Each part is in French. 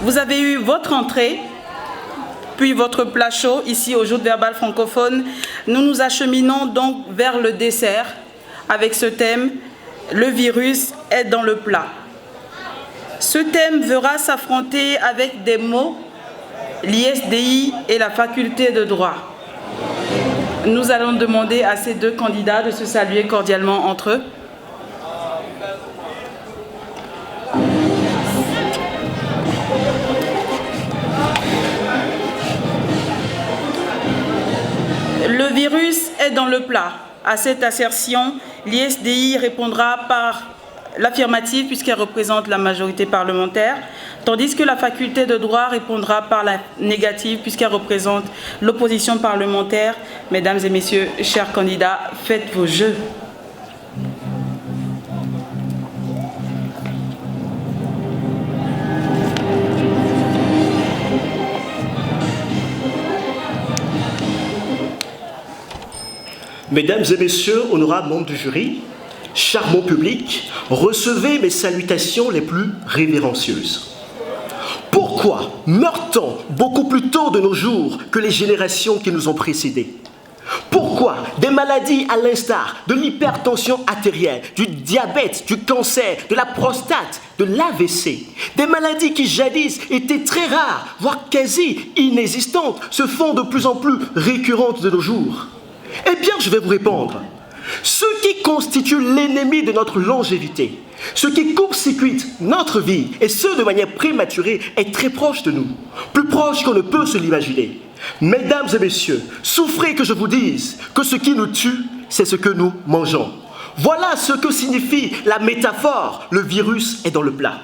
Vous avez eu votre entrée, puis votre plat chaud, ici au Joutes verbales francophones. Nous nous acheminons donc vers le dessert avec ce thème « Le virus est dans le plat ». Ce thème verra s'affronter avec des mots l'ISDI et la faculté de droit. Nous allons demander à ces deux candidats de se saluer cordialement entre eux. Le virus est dans le plat. À cette assertion, l'ISDI répondra par l'affirmative puisqu'elle représente la majorité parlementaire, tandis que la faculté de droit répondra par la négative puisqu'elle représente l'opposition parlementaire. Mesdames et messieurs, chers candidats, faites vos jeux. Mesdames et messieurs, honorables membres du jury, charmant public, recevez mes salutations les plus révérencieuses. Pourquoi meurt-on beaucoup plus tôt de nos jours que les générations qui nous ont précédés? Pourquoi des maladies à l'instar de l'hypertension artérielle, du diabète, du cancer, de la prostate, de l'AVC, des maladies qui jadis étaient très rares, voire quasi inexistantes, se font de plus en plus récurrentes de nos jours? Eh bien, je vais vous répondre. Ce qui constitue l'ennemi de notre longévité, ce qui court-circuite notre vie, et ce de manière prématurée, est très proche de nous, plus proche qu'on ne peut se l'imaginer. Mesdames et messieurs, souffrez que je vous dise que ce qui nous tue, c'est ce que nous mangeons. Voilà ce que signifie la métaphore, le virus est dans le plat.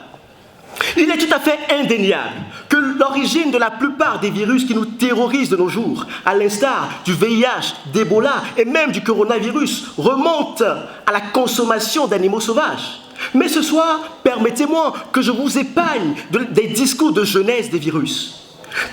Il est tout à fait indéniable que l'origine de la plupart des virus qui nous terrorisent de nos jours, à l'instar du VIH, d'Ebola et même du coronavirus, remonte à la consommation d'animaux sauvages. Mais ce soir, permettez-moi que je vous épargne des discours de jeunesse des virus.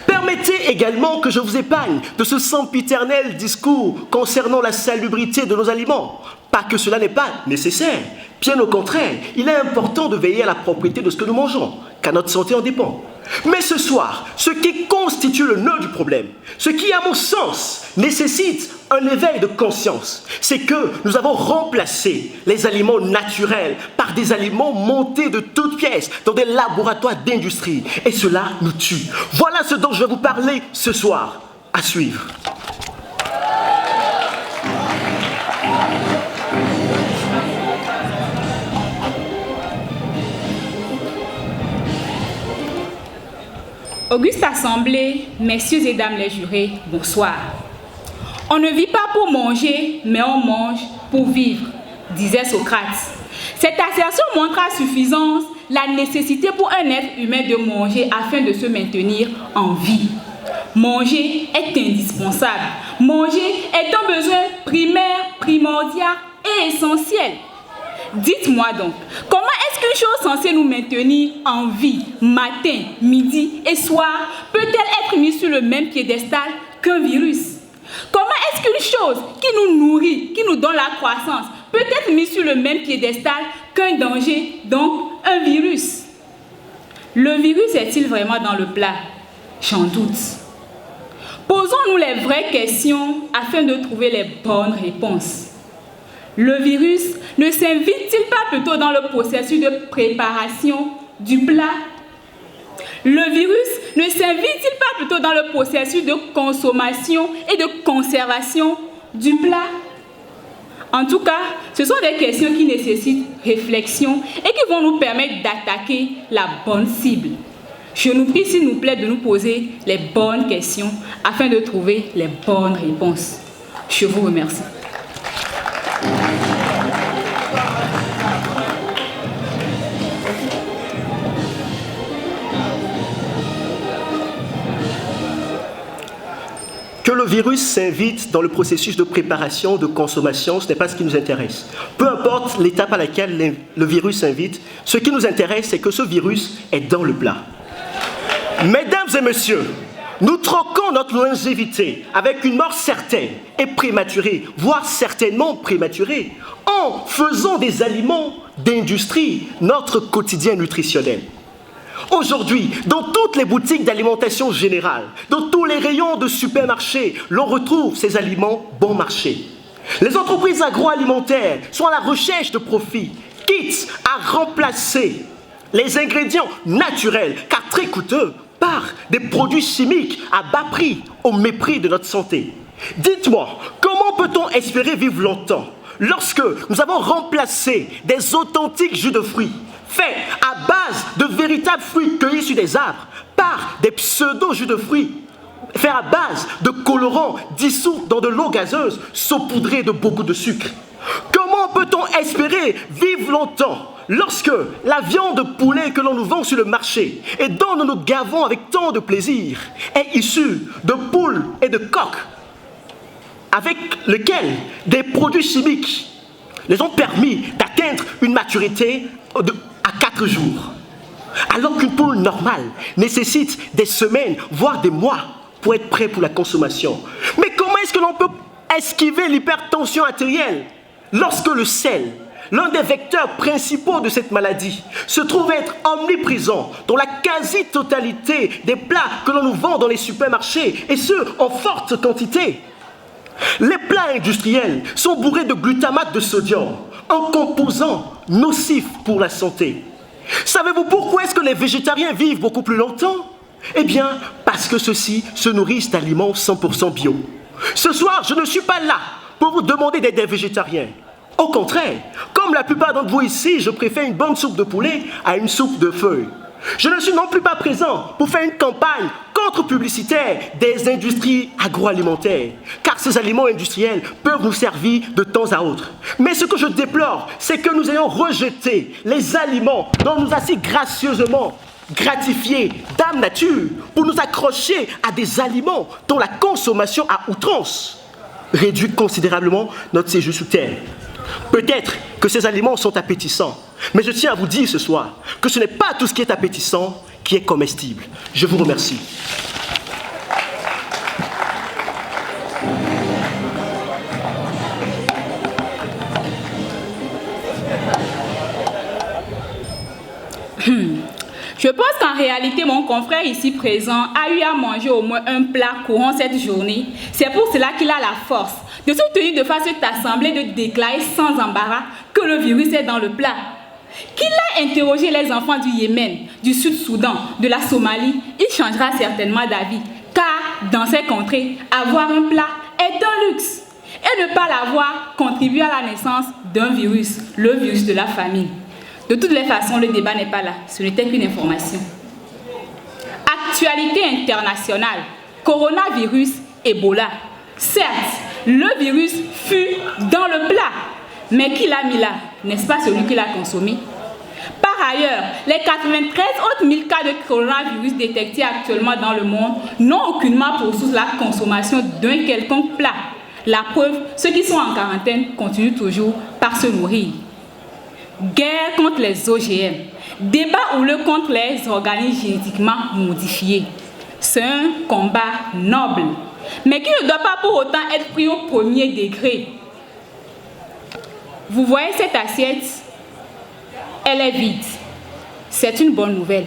Permettez également que je vous épargne de ce sempiternel discours concernant la salubrité de nos aliments. Pas que cela n'est pas nécessaire, bien au contraire, il est important de veiller à la propriété de ce que nous mangeons, car notre santé en dépend. Mais ce soir, ce qui constitue le nœud du problème, ce qui, à mon sens, nécessite un éveil de conscience, c'est que nous avons remplacé les aliments naturels par des aliments montés de toutes pièces dans des laboratoires d'industrie. Et cela nous tue. Voilà ce dont je vais vous parler ce soir. À suivre. Auguste Assemblée, messieurs et dames les jurés, bonsoir. On ne vit pas pour manger, mais on mange pour vivre, disait Socrate. Cette assertion montre à suffisance la nécessité pour un être humain de manger afin de se maintenir en vie. Manger est indispensable. Manger est un besoin primaire, primordial et essentiel. Dites-moi donc, comment est-ce qu'une chose censée nous maintenir en vie, matin, midi et soir, peut-elle être mise sur le même piédestal qu'un virus? Comment est-ce qu'une chose qui nous nourrit, qui nous donne la croissance, peut être mise sur le même piédestal qu'un danger, donc un virus? Le virus est-il vraiment dans le plat? J'en doute. Posons-nous les vraies questions afin de trouver les bonnes réponses. Le virus ne s'invite-t-il pas plutôt dans le processus de préparation du plat? Le virus ne s'invite-t-il pas plutôt dans le processus de consommation et de conservation du plat? En tout cas, ce sont des questions qui nécessitent réflexion et qui vont nous permettre d'attaquer la bonne cible. Je nous prie, s'il vous plaît, de nous poser les bonnes questions afin de trouver les bonnes réponses. Je vous remercie. Que le virus s'invite dans le processus de préparation, de consommation, ce n'est pas ce qui nous intéresse. Peu importe l'étape à laquelle le virus s'invite, ce qui nous intéresse, c'est que ce virus est dans le plat. Mesdames et messieurs, nous troquons notre longévité avec une mort certaine et prématurée, voire certainement prématurée, en faisant des aliments d'industrie notre quotidien nutritionnel. Aujourd'hui, dans toutes les boutiques d'alimentation générale, dans tous les rayons de supermarchés, l'on retrouve ces aliments bon marché. Les entreprises agroalimentaires sont à la recherche de profits, quitte à remplacer les ingrédients naturels, car très coûteux, par des produits chimiques à bas prix, au mépris de notre santé. Dites-moi, comment peut-on espérer vivre longtemps lorsque nous avons remplacé des authentiques jus de fruits faits à base de véritables fruits cueillis sur des arbres par des pseudo-jus de fruits faits à base de colorants dissous dans de l'eau gazeuse saupoudrée de beaucoup de sucre? Comment peut-on espérer vivre longtemps lorsque la viande de poulet que l'on nous vend sur le marché et dont nous nous gavons avec tant de plaisir est issue de poules et de coqs avec lesquels des produits chimiques les ont permis d'atteindre une maturité à 4 jours, alors qu'une poule normale nécessite des semaines, voire des mois pour être prêt pour la consommation? Mais comment est-ce que l'on peut esquiver l'hypertension artérielle lorsque le sel, l'un des vecteurs principaux de cette maladie, se trouve être omniprésent dans la quasi-totalité des plats que l'on nous vend dans les supermarchés, et ce, en forte quantité? Les plats industriels sont bourrés de glutamate de sodium, un composant nocif pour la santé. Savez-vous pourquoi est-ce que les végétariens vivent beaucoup plus longtemps? Eh bien, parce que ceux-ci se nourrissent d'aliments 100% bio. Ce soir, je ne suis pas là pour vous demander d'être des végétariens. Au contraire, comme la plupart d'entre vous ici, je préfère une bonne soupe de poulet à une soupe de feuilles. Je ne suis non plus pas présent pour faire une campagne contre-publicitaire des industries agroalimentaires, car ces aliments industriels peuvent nous servir de temps à autre. Mais ce que je déplore, c'est que nous ayons rejeté les aliments dont nous a si gracieusement gratifiés Dame Nature pour nous accrocher à des aliments dont la consommation à outrance réduit considérablement notre séjour sous terre. Peut-être que ces aliments sont appétissants, mais je tiens à vous dire ce soir que ce n'est pas tout ce qui est appétissant qui est comestible. Je vous remercie. Je pense qu'en réalité, mon confrère ici présent a eu à manger au moins un plat courant cette journée. C'est pour cela qu'il a la force de se tenir devant cette assemblée de déclarer sans embarras que le virus est dans le plat. Qu'il a interrogé les enfants du Yémen, du Sud-Soudan, de la Somalie, il changera certainement d'avis. Car dans ces contrées, avoir un plat est un luxe. Et ne pas l'avoir contribue à la naissance d'un virus, le virus de la famine. De toutes les façons, le débat n'est pas là. Ce n'était qu'une information. Actualité internationale. Coronavirus, Ebola. Certes, le virus fut dans le plat. Mais qui l'a mis là? N'est-ce pas celui qui l'a consommé? Par ailleurs, les 93 autres 1000 cas de coronavirus détectés actuellement dans le monde n'ont aucunement pour source la consommation d'un quelconque plat. La preuve, ceux qui sont en quarantaine continuent toujours par se nourrir. Guerre contre les OGM, débat houleux contre les organismes génétiquement modifiés. C'est un combat noble, mais qui ne doit pas pour autant être pris au premier degré. Vous voyez cette assiette, elle est vide. C'est une bonne nouvelle.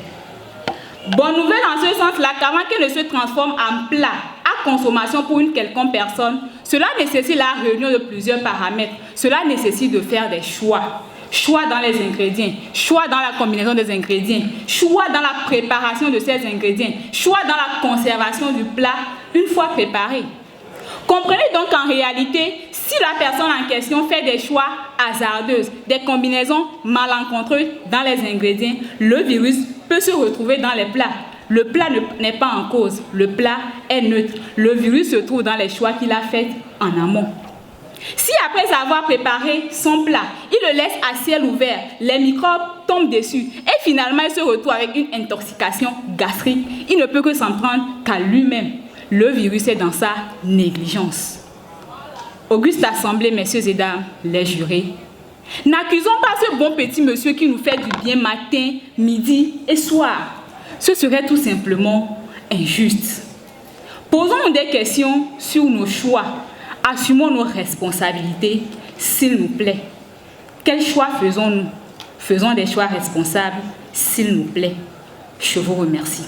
Bonne nouvelle en ce sens-là qu'avant qu'elle ne se transforme en plat à consommation pour une quelconque personne, cela nécessite la réunion de plusieurs paramètres. Cela nécessite de faire des choix. Choix dans les ingrédients, choix dans la combinaison des ingrédients, choix dans la préparation de ces ingrédients, choix dans la conservation du plat une fois préparé. Comprenez donc qu'en réalité, si la personne en question fait des choix hasardeux, des combinaisons malencontreuses dans les ingrédients, le virus peut se retrouver dans les plats. Le plat n'est pas en cause, le plat est neutre. Le virus se trouve dans les choix qu'il a faits en amont. Si après avoir préparé son plat, il le laisse à ciel ouvert, les microbes tombent dessus et finalement il se retrouve avec une intoxication gastrique, il ne peut que s'en prendre qu'à lui-même. le virus est dans sa négligence. Auguste Assemblée, messieurs et dames, les jurés, n'accusons pas ce bon petit monsieur qui nous fait du bien matin, midi et soir. Ce serait tout simplement injuste. Posons-nous des questions sur nos choix. Assumons nos responsabilités, s'il nous plaît. Quels choix faisons-nous? Faisons des choix responsables, s'il nous plaît. Je vous remercie.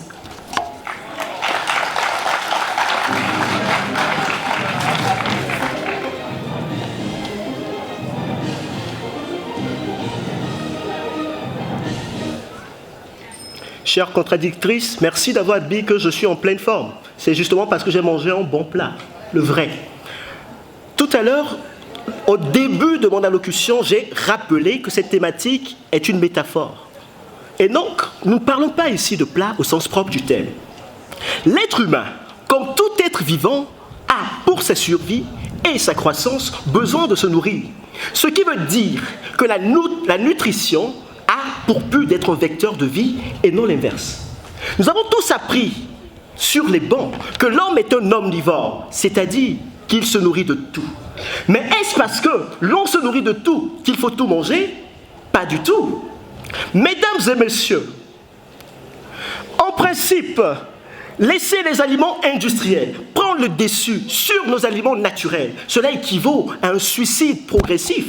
Chère contradictrice, merci d'avoir dit que je suis en pleine forme. C'est justement parce que j'ai mangé un bon plat, le vrai. Tout à l'heure, au début de mon allocution, j'ai rappelé que cette thématique est une métaphore. Et donc, nous ne parlons pas ici de plat au sens propre du terme. L'être humain, comme tout être vivant, a pour sa survie et sa croissance besoin de se nourrir. Ce qui veut dire que la nutrition a pour but d'être un vecteur de vie et non l'inverse. Nous avons tous appris sur les bancs que l'homme est un omnivore, c'est-à-dire qu'il se nourrit de tout. Mais est-ce parce que l'on se nourrit de tout qu'il faut tout manger? Pas du tout. Mesdames et messieurs, en principe, laisser les aliments industriels prendre le dessus sur nos aliments naturels, cela équivaut à un suicide progressif.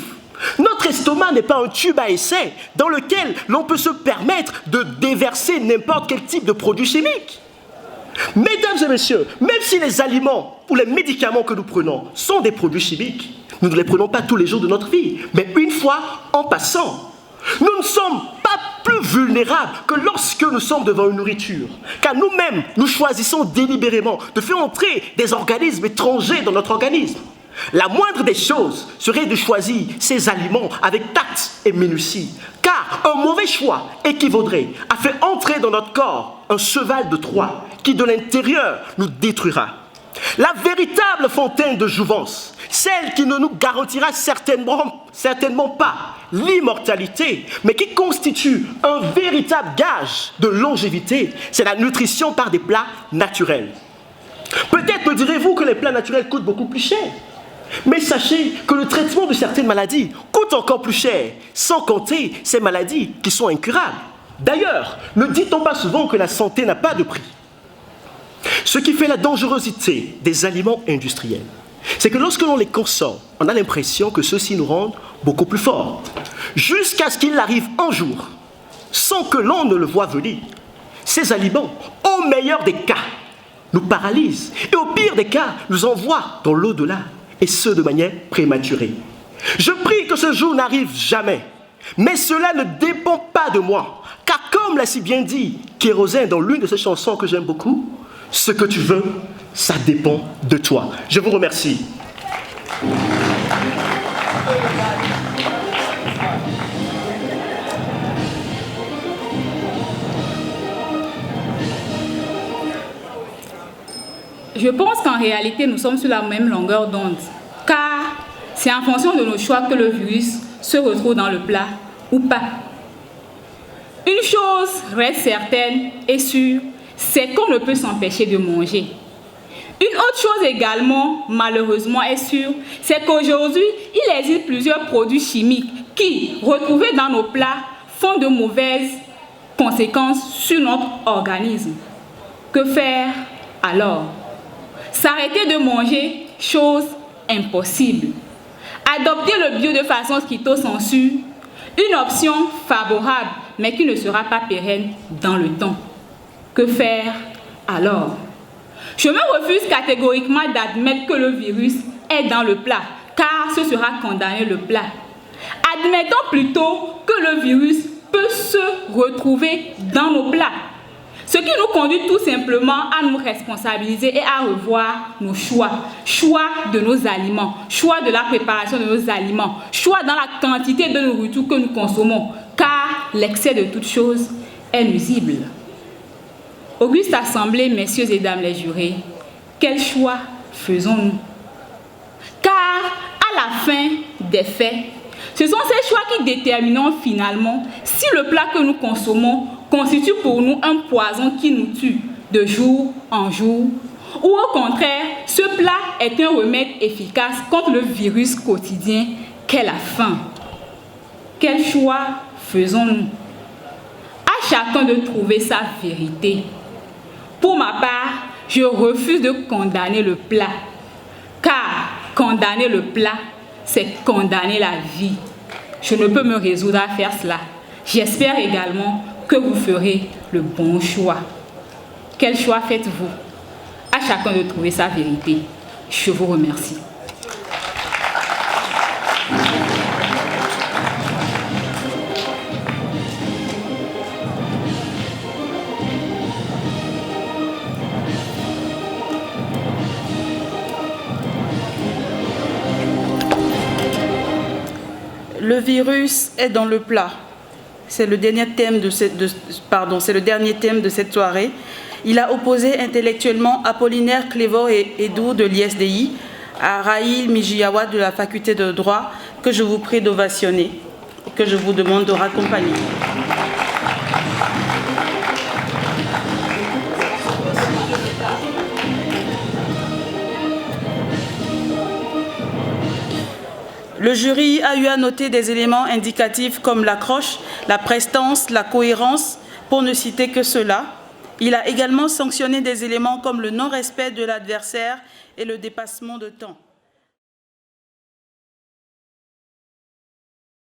Notre estomac n'est pas un tube à essai dans lequel l'on peut se permettre de déverser n'importe quel type de produit chimique. Mesdames et messieurs, même si les aliments ou les médicaments que nous prenons sont des produits chimiques, nous ne les prenons pas tous les jours de notre vie, mais une fois en passant. Nous ne sommes pas plus vulnérables que lorsque nous sommes devant une nourriture, car nous-mêmes, nous choisissons délibérément de faire entrer des organismes étrangers dans notre organisme. La moindre des choses serait de choisir ces aliments avec tact et minutie, car un mauvais choix équivaudrait à faire entrer dans notre corps un cheval de Troie qui de l'intérieur nous détruira. La véritable fontaine de jouvence, celle qui ne nous garantira certainement pas l'immortalité, mais qui constitue un véritable gage de longévité, c'est la nutrition par des plats naturels. Peut-être me direz-vous que les plats naturels coûtent beaucoup plus cher. Mais sachez que le traitement de certaines maladies coûte encore plus cher, sans compter ces maladies qui sont incurables. D'ailleurs, ne dit-on pas souvent que la santé n'a pas de prix? Ce qui fait la dangerosité des aliments industriels, c'est que lorsque l'on les consomme, on a l'impression que ceux-ci nous rendent beaucoup plus forts. Jusqu'à ce qu'il arrive un jour, sans que l'on ne le voie venir, ces aliments, au meilleur des cas, nous paralysent et au pire des cas, nous envoient dans l'au-delà. Et ce, de manière prématurée. Je prie que ce jour n'arrive jamais, mais cela ne dépend pas de moi, car comme l'a si bien dit Kérosène dans l'une de ses chansons que j'aime beaucoup, ce que tu veux, ça dépend de toi. Je vous remercie. Je pense qu'en réalité, nous sommes sur la même longueur d'onde, car c'est en fonction de nos choix que le virus se retrouve dans le plat ou pas. Une chose reste certaine et sûre, c'est qu'on ne peut s'empêcher de manger. Une autre chose également, malheureusement, est sûre, c'est qu'aujourd'hui, il existe plusieurs produits chimiques qui, retrouvés dans nos plats, font de mauvaises conséquences sur notre organisme. Que faire alors? S'arrêter de manger, chose impossible. Adopter le bio de façon stricto-sensu, une option favorable, mais qui ne sera pas pérenne dans le temps. Que faire alors? Je me refuse catégoriquement d'admettre que le virus est dans le plat, car ce sera condamner le plat. Admettons plutôt que le virus peut se retrouver dans nos plats. Ce qui nous conduit tout simplement à nous responsabiliser et à revoir nos choix. Choix de nos aliments, choix de la préparation de nos aliments, choix dans la quantité de nourriture que nous consommons, car l'excès de toute chose est nuisible. Auguste Assemblée, messieurs et dames les jurés, quel choix faisons-nous? Car à la fin des faits, ce sont ces choix qui détermineront finalement si le plat que nous consommons constitue pour nous un poison qui nous tue de jour en jour, ou ou au contraire, ce plat est un remède efficace contre le virus quotidien qu'est la faim. Quel choix faisons-nous? À chacun de trouver sa vérité. Pour ma part, je refuse de condamner le plat, car condamner le plat, c'est condamner la vie. Je ne peux me résoudre à faire cela. J'espère également que vous ferez le bon choix. Quel choix faites-vous? À chacun de trouver sa vérité. Je vous remercie. Le virus est dans le plat. C'est le dernier thème de cette soirée. Il a opposé intellectuellement Apollinaire Clévor et Edou de l'ISDI à Raïl Mijiawa de la faculté de droit, que je vous prie d'ovationner, que je vous demande de raccompagner. Le jury a eu à noter des éléments indicatifs comme l'accroche, la prestance, la cohérence, pour ne citer que cela. Il a également sanctionné des éléments comme le non-respect de l'adversaire et le dépassement de temps.